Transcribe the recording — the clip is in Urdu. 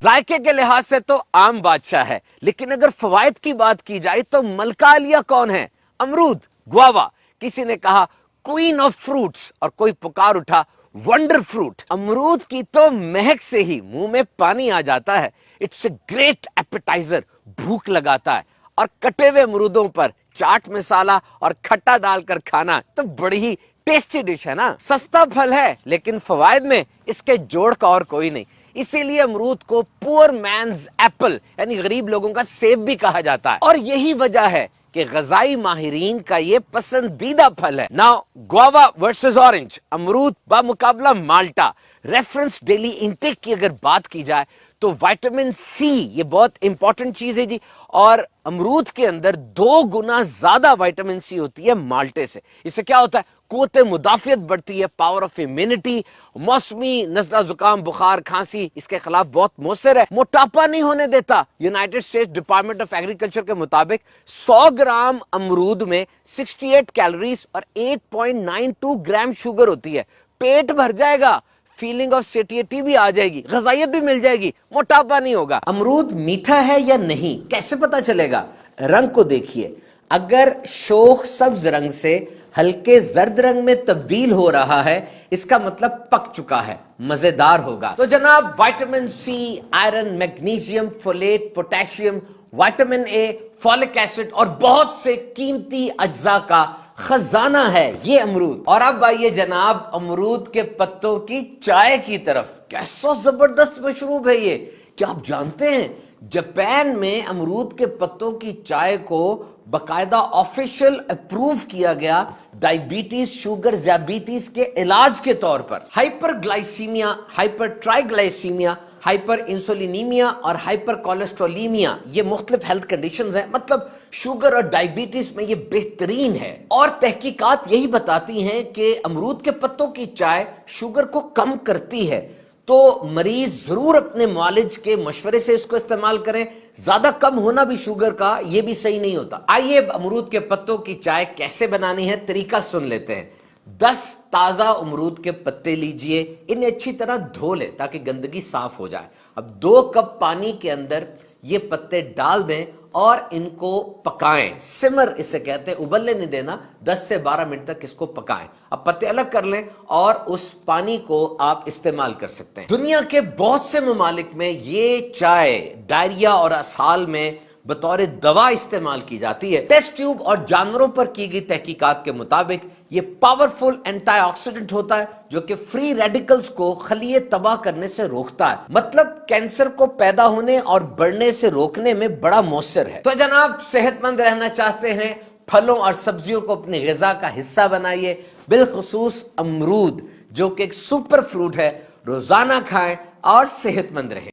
ذائقے کے لحاظ سے تو عام بادشاہ ہے، لیکن اگر فوائد کی بات کی جائے تو ملکہ عالیہ کون ہے؟ امرود، گوابا۔ کسی نے کہا کوئین آف فروٹس اور کوئی پکار اٹھا ونڈر فروٹ۔ امرود کی تو مہک سے ہی منہ میں پانی آ جاتا ہے۔ اٹس اے گریٹ ایپیٹائزر، بھوک لگاتا ہے، اور کٹے ہوئے امرودوں پر چاٹ مسالہ اور کھٹا ڈال کر کھانا تو بڑی ہی ٹیسٹی ڈش ہے نا۔ سستا پھل ہے لیکن فوائد میں اس کے جوڑ کا اور کوئی نہیں، اسی لیے امرود کو پور مینز ایپل یعنی غریب لوگوں کا سیب بھی کہا جاتا ہے، اور یہی وجہ ہے کہ غذائی ماہرین کا یہ پسندیدہ پھل ہے۔ ناؤ گوابا ورسز اورنج، امرود بمقابلہ مالٹا۔ ریفرنس ڈیلی انٹیک کی اگر بات کی جائے تو وائٹامن سی یہ بہت امپورٹنٹ چیز ہے جی، اور امرود کے اندر 2 گنا زیادہ وائٹامن سی ہوتی ہے مالٹے سے۔ اس سے کیا ہوتا ہے؟ قوت مدافعت بڑھتی ہے، پاور آف امیونٹی، موسمی نزلہ زکام بخار کھانسی اس کے خلاف بہت مؤثر ہے، موٹاپا نہیں ہونے دیتا۔ United States department of agriculture کے مطابق 100 گرام امرود میں 68 کیلوریز اور 8.92 گرام شوگر ہوتی ہے۔ پیٹ بھر جائے گا، فیلنگ آف سیٹیٹی بھی آ جائے گی، غذائیت بھی مل جائے گی، موٹاپا نہیں ہوگا۔ امرود میٹھا ہے یا نہیں کیسے پتا چلے گا؟ رنگ کو دیکھیے، اگر شوخ سبز رنگ سے ہلکے زرد رنگ میں تبدیل ہو رہا ہے اس کا مطلب پک چکا ہے، مزیدار ہوگا۔ تو جناب vitamin C, iron, magnesium, folate, potassium, vitamin A, folic acid اور بہت سے قیمتی اجزاء کا خزانہ ہے یہ امرود۔ اور اب آئیے جناب امرود کے پتوں کی چائے کی طرف۔ کیسا زبردست مشروب ہے یہ! کیا آپ جانتے ہیں جاپان میں امرود کے پتوں کی چائے کو باقاعدہ آفیشل اپروو کیا گیا ڈائبٹیز، شوگر، ذیابیطس کے علاج کے طور پر۔ ہائپر گلائسیمیا، ہائپر ٹرائیگلائسیمیا، ہائپر انسولینیمیا اور ہائپر کولیسٹرولیمیا یہ مختلف ہیلتھ کنڈیشنز ہیں، مطلب شوگر اور ڈائبٹیز میں یہ بہترین ہے۔ اور تحقیقات یہی بتاتی ہیں کہ امرود کے پتوں کی چائے شوگر کو کم کرتی ہے، تو مریض ضرور اپنے معالج کے مشورے سے اس کو استعمال کریں۔ زیادہ کم ہونا بھی شوگر کا یہ بھی صحیح نہیں ہوتا۔ آئیے امرود کے پتوں کی چائے کیسے بنانی ہے طریقہ سن لیتے ہیں۔ 10 تازہ امرود کے پتے لیجئے، انہیں اچھی طرح دھو لیں تاکہ گندگی صاف ہو جائے۔ اب 2 کپ پانی کے اندر یہ پتے ڈال دیں اور ان کو پکائیں، سمر اسے کہتے ہیں، ابلنے نہیں دینا، 10 سے 12 منٹ تک اس کو پکائیں۔ اب پتے الگ کر لیں اور اس پانی کو آپ استعمال کر سکتے ہیں۔ دنیا کے بہت سے ممالک میں یہ چائے ڈائریا اور اسہال میں بطور دوا استعمال کی جاتی ہے۔ ٹیسٹ ٹیوب اور جانوروں پر کی گئی تحقیقات کے مطابق یہ پاورفل اینٹی آکسیڈنٹ ہوتا ہے جو کہ فری ریڈیکلز کو خلیے تباہ کرنے سے روکتا ہے، مطلب کینسر کو پیدا ہونے اور بڑھنے سے روکنے میں بڑا مؤثر ہے۔ تو جناب صحت مند رہنا چاہتے ہیں، پھلوں اور سبزیوں کو اپنی غذا کا حصہ بنائیے، بالخصوص امرود جو کہ ایک سپر فروٹ ہے، روزانہ کھائیں اور صحت مند رہیں۔